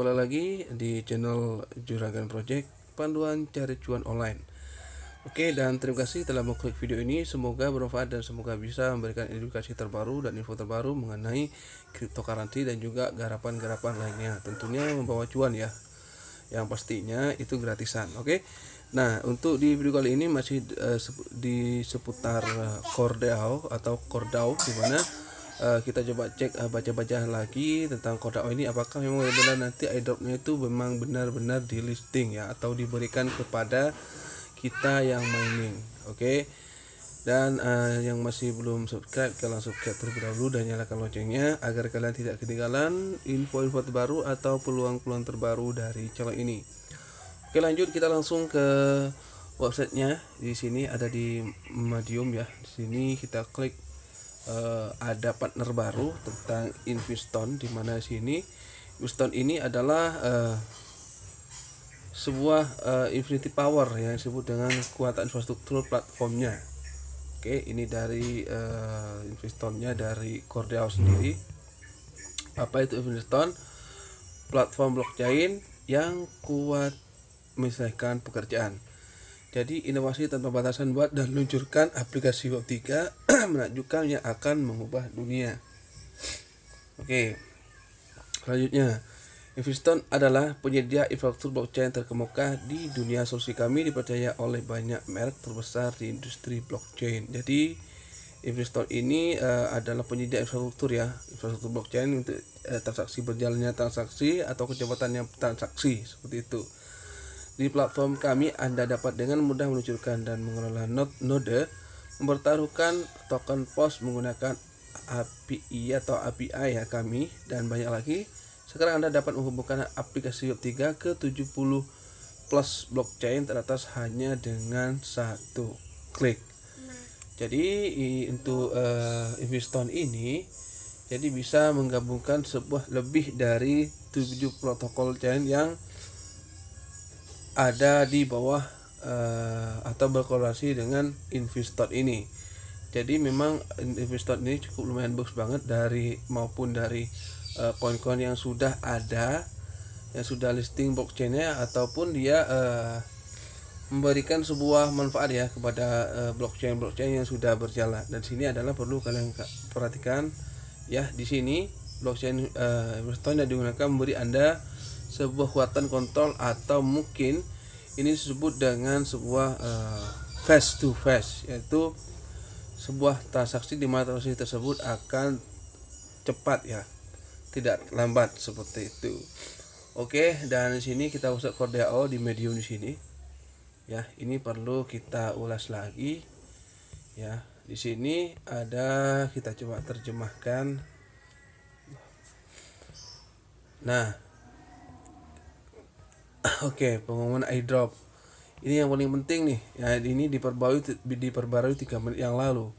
kembali lagi di channel Juragan Project, panduan cari cuan online. Oke, dan terima kasih telah mengklik video ini. Semoga bermanfaat dan semoga bisa memberikan edukasi terbaru dan info terbaru mengenai cryptocurrency dan juga garapan-garapan lainnya. Tentunya membawa cuan ya, yang pastinya itu gratisan. Oke, nah untuk di video kali ini masih di seputar Cordao atau Cordao, di mana kita coba cek baca-baca lagi tentang Cordao ini, apakah memang benar-benar nanti airdropnya itu memang benar-benar di listing ya, atau diberikan kepada kita yang mining. Oke, dan yang masih belum subscribe, kalian subscribe terlebih dahulu dan nyalakan loncengnya agar kalian tidak ketinggalan info-info terbaru atau peluang-peluang terbaru dari channel ini. Oke, lanjut kita langsung ke websitenya. Di sini ada di Medium ya. Di sini kita klik ada partner baru tentang Inviston, di mana sini Inviston ini adalah sebuah infinity power yang disebut dengan kekuatan infrastruktur platformnya. Oke, ini dari Invistonnya dari Cordao sendiri. Apa itu Inviston? Platform blockchain yang kuat menyelesaikan pekerjaan. Jadi inovasi tanpa batasan buat dan luncurkan aplikasi Web3 menakjubkan yang akan mengubah dunia. Oke, selanjutnya Inviston adalah penyedia infrastruktur blockchain terkemuka di dunia. Solusi kami dipercaya oleh banyak merek terbesar di industri blockchain. Jadi Inviston ini adalah penyedia infrastruktur ya, infrastruktur blockchain untuk transaksi berjalannya transaksi atau kecepatannya transaksi seperti itu. Di platform kami Anda dapat dengan mudah meluncurkan dan mengelola node, mempertaruhkan token POS menggunakan API atau API ya kami, dan banyak lagi. Sekarang Anda dapat menghubungkan aplikasi Web3 ke 70 plus blockchain teratas hanya dengan satu klik. Jadi untuk Inviston ini jadi bisa menggabungkan sebuah lebih dari 7 protokol chain yang ada di bawah atau berkolaborasi dengan Inviston ini. Jadi memang Inviston ini cukup lumayan bagus banget dari maupun dari koin-koin yang sudah ada, yang sudah listing blockchainnya, ataupun dia memberikan sebuah manfaat ya kepada blockchain yang sudah berjalan. Dan sini adalah perlu kalian perhatikan ya, di sini blockchain Inviston yang digunakan memberi Anda sebuah kekuatan kontrol, atau mungkin ini disebut dengan sebuah face to face, yaitu sebuah transaksi di mana transaksi tersebut akan cepat ya, tidak lambat seperti itu. Oke, dan di sini kita usah Cordao di Medium di sini. Ya, ini perlu kita ulas lagi. Ya, di sini ada, kita coba terjemahkan. Nah, oke, pengumuman airdrop. Ini yang paling penting nih. Ya, ini diperbarui 3 menit yang lalu.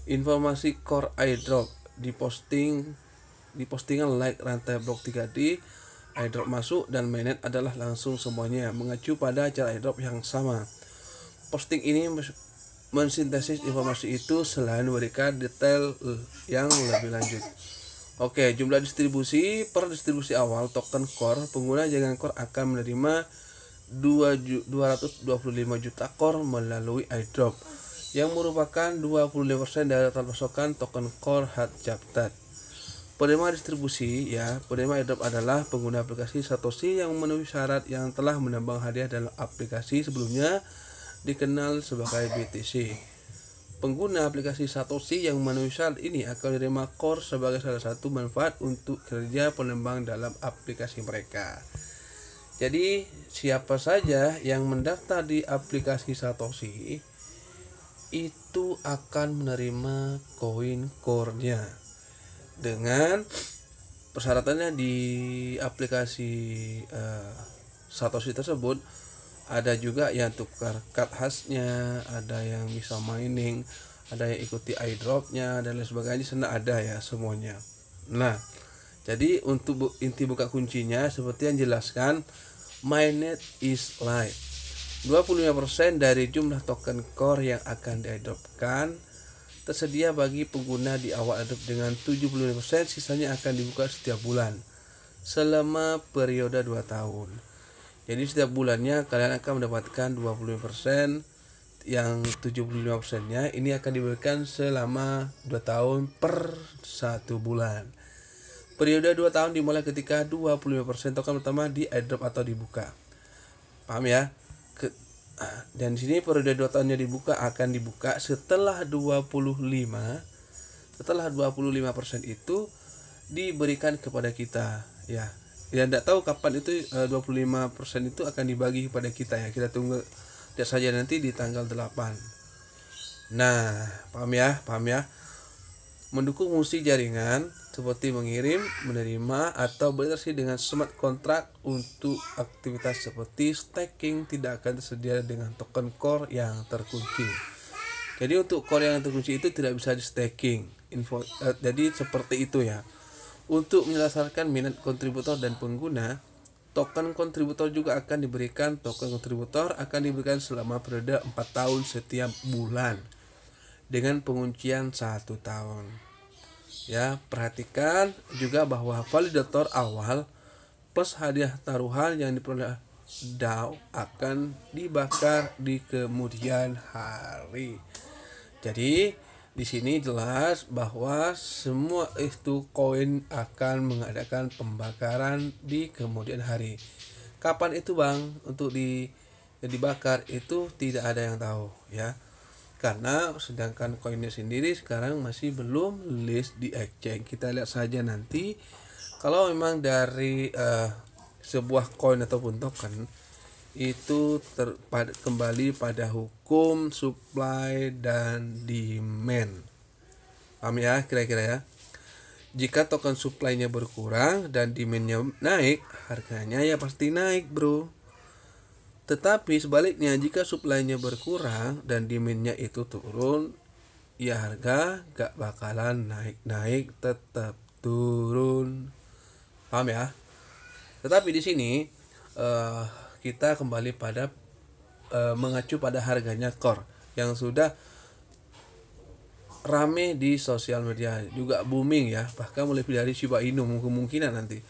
Informasi core airdrop di postingan like rantai blok 3D. Airdrop masuk dan mainnet adalah langsung semuanya, mengacu pada cara airdrop yang sama. Posting ini mensintesis informasi itu selain memberikan detail yang lebih lanjut. Oke, jumlah distribusi per distribusi awal token core, pengguna jaringan core akan menerima 225 juta core melalui airdrop, yang merupakan 25% dari total pasokan token core hard captat. Penerima distribusi ya, penerima airdrop adalah pengguna aplikasi Satoshi yang memenuhi syarat yang telah menambang hadiah dalam aplikasi sebelumnya dikenal sebagai BTC. Pengguna aplikasi Satoshi yang memenuhi syarat ini akan menerima core sebagai salah satu manfaat untuk kerja penembang dalam aplikasi mereka. Jadi siapa saja yang mendaftar di aplikasi Satoshi itu akan menerima koin core-nya. Dengan persyaratannya di aplikasi Satoshi tersebut ada juga yang tukar card khasnya, ada yang bisa mining, ada yang ikuti airdropnya dan lain sebagainya. Di sana ada ya semuanya. Nah, jadi untuk inti buka kuncinya seperti yang jelaskan, mainnet is live. 25% dari jumlah token core yang akan diairdropkan tersedia bagi pengguna di awal airdrop dengan 75%, sisanya akan dibuka setiap bulan. selama periode 2 tahun. Jadi setiap bulannya kalian akan mendapatkan 25%, yang 75%-nya ini akan diberikan selama 2 tahun per 1 bulan. Periode 2 tahun dimulai ketika 25% token pertama di airdrop atau dibuka. Paham ya? Dan di sini periode 2 tahunnya akan dibuka setelah 25% itu diberikan kepada kita ya. Ya tidak tahu kapan itu 25% itu akan dibagi kepada kita ya. Kita tunggu lihat saja nanti di tanggal 8. Nah, paham ya? Mendukung fungsi jaringan seperti mengirim, menerima, atau berinteraksi dengan smart contract untuk aktivitas seperti staking tidak akan tersedia dengan token core yang terkunci. Jadi untuk core yang terkunci itu tidak bisa di staking. Jadi seperti itu ya. Untuk menyelesaikan minat kontributor dan pengguna, token kontributor juga akan diberikan. Token kontributor akan diberikan selama periode 4 tahun setiap bulan dengan penguncian 1 tahun. Ya, perhatikan juga bahwa validator awal plus hadiah taruhan yang diperoleh DAO akan dibakar di kemudian hari. Jadi di sini jelas bahwa semua itu koin akan mengadakan pembakaran di kemudian hari. Kapan itu Bang untuk dibakar itu tidak ada yang tahu ya. Karena sedangkan koinnya sendiri sekarang masih belum list di exchange. Kita lihat saja nanti kalau memang dari sebuah koin ataupun token itu kembali pada hukum supply dan demand. Paham ya kira-kira ya? Jika token supply-nya berkurang dan demand-nya naik, harganya ya pasti naik bro. Tetapi sebaliknya jika supply-nya berkurang dan demand-nya itu turun, ya harga gak bakalan naik-naik, tetap turun. Paham ya? Tetapi di sini kita kembali pada mengacu pada harganya core yang sudah rame di sosial media, juga booming ya, bahkan melebihi dari Shiba Inu kemungkinan nanti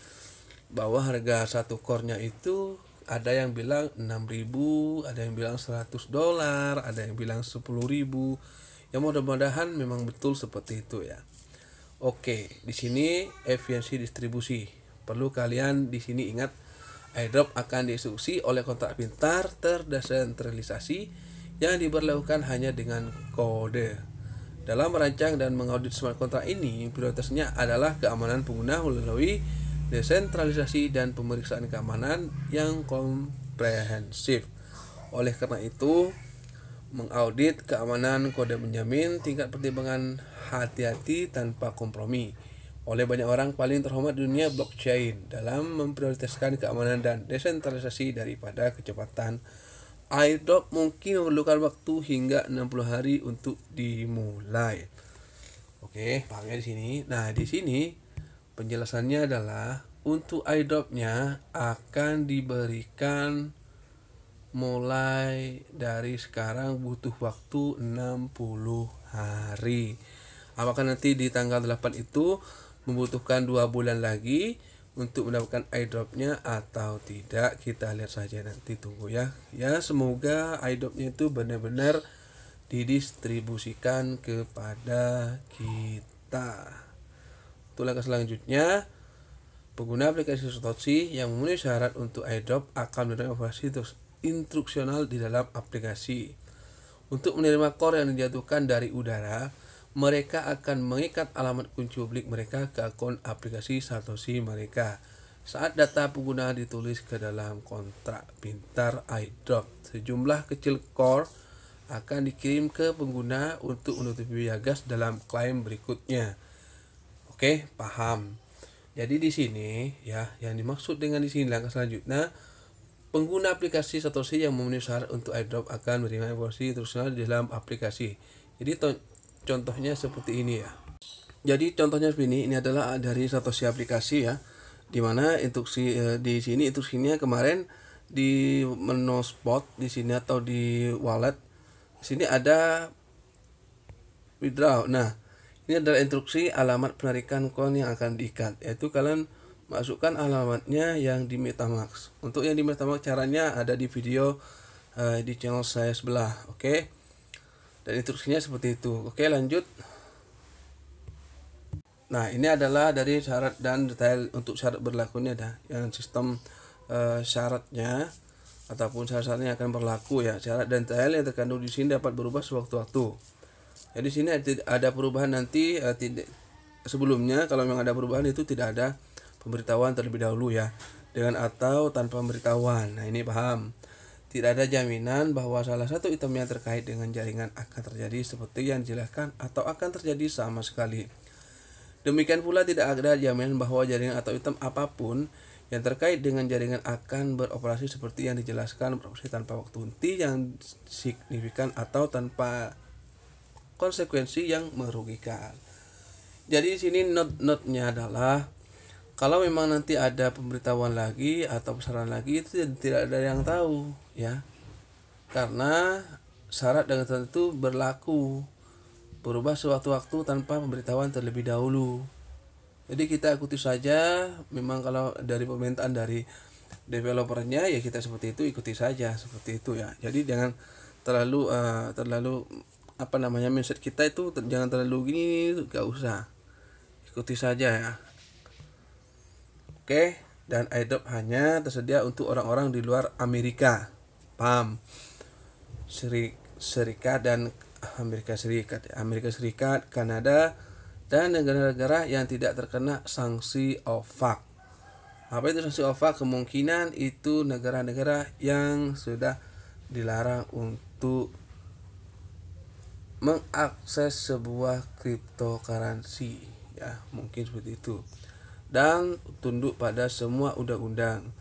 bahwa harga satu core-nya itu ada yang bilang 6.000, ada yang bilang $100, ada yang bilang 10.000. Ya mudah-mudahan memang betul seperti itu ya. Oke, di sini efisiensi distribusi. Perlu kalian di sini ingat, airdrop akan dieksekusi oleh kontrak pintar terdesentralisasi yang diberlakukan hanya dengan kode. Dalam merancang dan mengaudit smart contract ini, prioritasnya adalah keamanan pengguna melalui desentralisasi dan pemeriksaan keamanan yang komprehensif. Oleh karena itu, mengaudit keamanan kode menjamin tingkat pertimbangan hati-hati tanpa kompromi oleh banyak orang paling terhormat di dunia blockchain dalam memprioritaskan keamanan dan desentralisasi daripada kecepatan. Airdrop mungkin memerlukan waktu hingga 60 hari untuk dimulai. Oke, pahamnya di sini. Nah, di sini penjelasannya adalah untuk airdropnya akan diberikan mulai dari sekarang, butuh waktu 60 hari. Apakah nanti di tanggal 8 itu membutuhkan 2 bulan lagi untuk mendapatkan airdropnya atau tidak, kita lihat saja nanti, tunggu ya. Ya, semoga airdropnya itu benar-benar didistribusikan kepada kita. Untuk langkah selanjutnya, pengguna aplikasi Satoshi yang memenuhi syarat untuk airdrop akan menerima informasi instruksional di dalam aplikasi. Untuk menerima core yang dijatuhkan dari udara, mereka akan mengikat alamat kunci publik mereka ke akun aplikasi Satoshi mereka. Saat data pengguna ditulis ke dalam kontrak pintar airdrop, sejumlah kecil core akan dikirim ke pengguna untuk menutupi biaya gas dalam klaim berikutnya. Oke, paham. Jadi di sini ya, yang dimaksud dengan di sini langkah selanjutnya, pengguna aplikasi Satoshi yang memenuhi syarat untuk airdrop akan menerima informasi instruksional di dalam aplikasi. Jadi contohnya seperti ini ya. Jadi contohnya seperti ini adalah dari Satoshi aplikasi ya. Dimana instruksi di sini instruksinya kemarin di menu spot di sini atau di wallet. Di sini ada withdraw. Nah, ini adalah instruksi alamat penarikan koin yang akan diikat, yaitu kalian masukkan alamatnya yang di MetaMask. Untuk yang di MetaMask caranya ada di video di channel saya sebelah. Oke. Dan instruksinya seperti itu. Oke, lanjut. Nah, ini adalah dari syarat dan detail. Untuk syarat berlakunya ada yang sistem syaratnya ataupun syarat-syaratnya akan berlaku ya. Syarat dan detail yang terkandung di sini dapat berubah sewaktu-waktu. Jadi sini ada perubahan nanti tidak sebelumnya. Kalau memang ada perubahan itu tidak ada pemberitahuan terlebih dahulu ya, dengan atau tanpa pemberitahuan. Nah, ini paham. Tidak ada jaminan bahwa salah satu item yang terkait dengan jaringan akan terjadi seperti yang dijelaskan atau akan terjadi sama sekali. Demikian pula tidak ada jaminan bahwa jaringan atau item apapun yang terkait dengan jaringan akan beroperasi seperti yang dijelaskan, beroperasi tanpa waktu henti yang signifikan atau tanpa konsekuensi yang merugikan. Jadi di sini note-nya adalah kalau memang nanti ada pemberitahuan lagi atau pesanan lagi itu tidak ada yang tahu ya. Karena syarat dengan tertentu berlaku berubah sewaktu-waktu tanpa pemberitahuan terlebih dahulu. Jadi kita ikuti saja, memang kalau dari permintaan dari developernya ya kita seperti itu, ikuti saja seperti itu ya. Jadi jangan terlalu mindset kita itu jangan terlalu gini, gak usah. Ikuti saja ya. Oke, dan airdrop hanya tersedia untuk orang-orang di luar Amerika. Paham? Serikat dan Amerika Serikat, Kanada, dan negara-negara yang tidak terkena sanksi OFAC. Apa itu sanksi OFAC? Kemungkinan itu negara-negara yang sudah dilarang untuk mengakses sebuah cryptocurrency ya, mungkin seperti itu, dan tunduk pada semua undang-undang,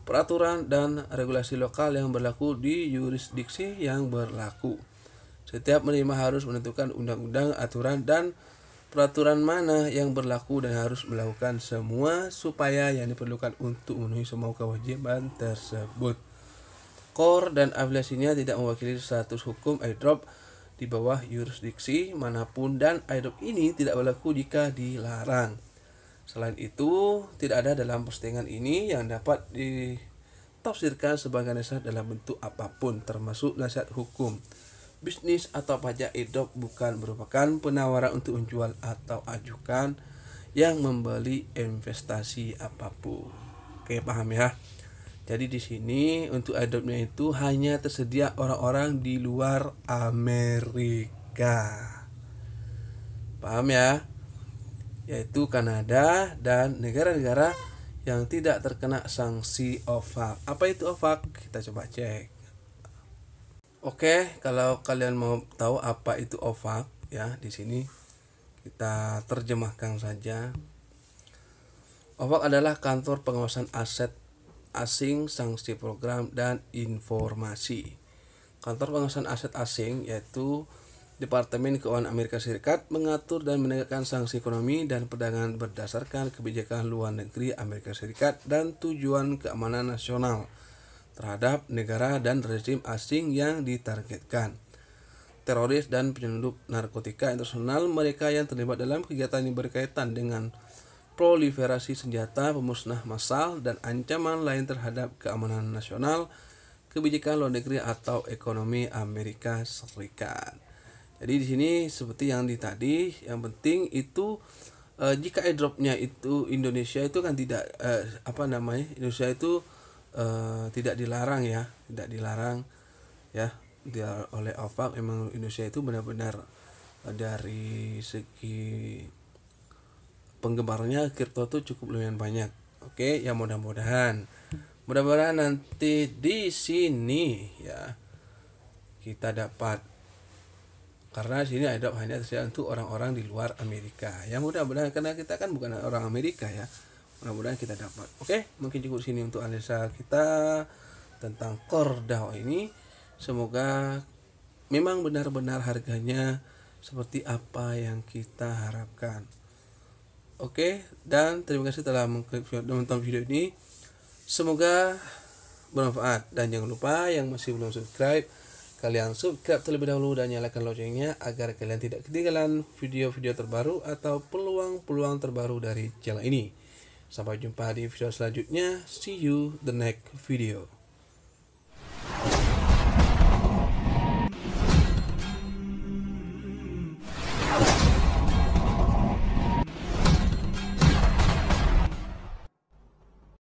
peraturan dan regulasi lokal yang berlaku di yurisdiksi yang berlaku. Setiap penerima harus menentukan undang-undang, aturan dan peraturan mana yang berlaku dan harus melakukan semua supaya yang diperlukan untuk memenuhi semua kewajiban tersebut. Core dan afiliasinya tidak mewakili status hukum airdrop di bawah yurisdiksi manapun, dan airdrop ini tidak berlaku jika dilarang. Selain itu, tidak ada dalam postingan ini yang dapat ditafsirkan sebagai nasihat dalam bentuk apapun, termasuk nasihat hukum, bisnis atau pajak. Airdrop bukan merupakan penawaran untuk menjual atau ajukan yang membeli investasi apapun. Oke, paham ya? Jadi di sini untuk airdropnya itu hanya tersedia orang-orang di luar Amerika. Paham ya? Yaitu Kanada dan negara-negara yang tidak terkena sanksi OFAC. Apa itu OFAC? Kita coba cek. Oke, kalau kalian mau tahu apa itu OFAC ya, di sini kita terjemahkan saja. OFAC adalah Kantor Pengawasan Aset Asing, Sanksi Program dan Informasi. Kantor Pengawasan Aset Asing yaitu Departemen Keuangan Amerika Serikat mengatur dan menegakkan sanksi ekonomi dan perdagangan berdasarkan kebijakan luar negeri Amerika Serikat dan tujuan keamanan nasional terhadap negara dan rezim asing yang ditargetkan. Teroris dan penyelundup narkotika internasional, mereka yang terlibat dalam kegiatan yang berkaitan dengan proliferasi senjata, pemusnah massal, dan ancaman lain terhadap keamanan nasional, kebijakan luar negeri atau ekonomi Amerika Serikat. Jadi di sini seperti yang tadi, yang penting itu jika airdropnya itu Indonesia itu kan tidak Indonesia itu tidak dilarang ya, oleh OFAC. Memang Indonesia itu benar-benar dari segi penggemarnya kripto tuh cukup lumayan banyak. Oke, ya mudah-mudahan nanti di sini ya kita dapat, karena sini airdrop hanya tersedia untuk orang-orang di luar Amerika. Ya mudah-mudahan, karena kita kan bukan orang Amerika ya. Mudah-mudahan kita dapat. Oke, mungkin cukup sini untuk analisa kita tentang core DAO ini. Semoga memang benar-benar harganya seperti apa yang kita harapkan. Oke, dan terima kasih telah menonton video ini. Semoga bermanfaat, dan jangan lupa yang masih belum subscribe, kalian subscribe terlebih dahulu dan nyalakan loncengnya agar kalian tidak ketinggalan video-video terbaru atau peluang-peluang terbaru dari channel ini. Sampai jumpa di video selanjutnya. See you the next video.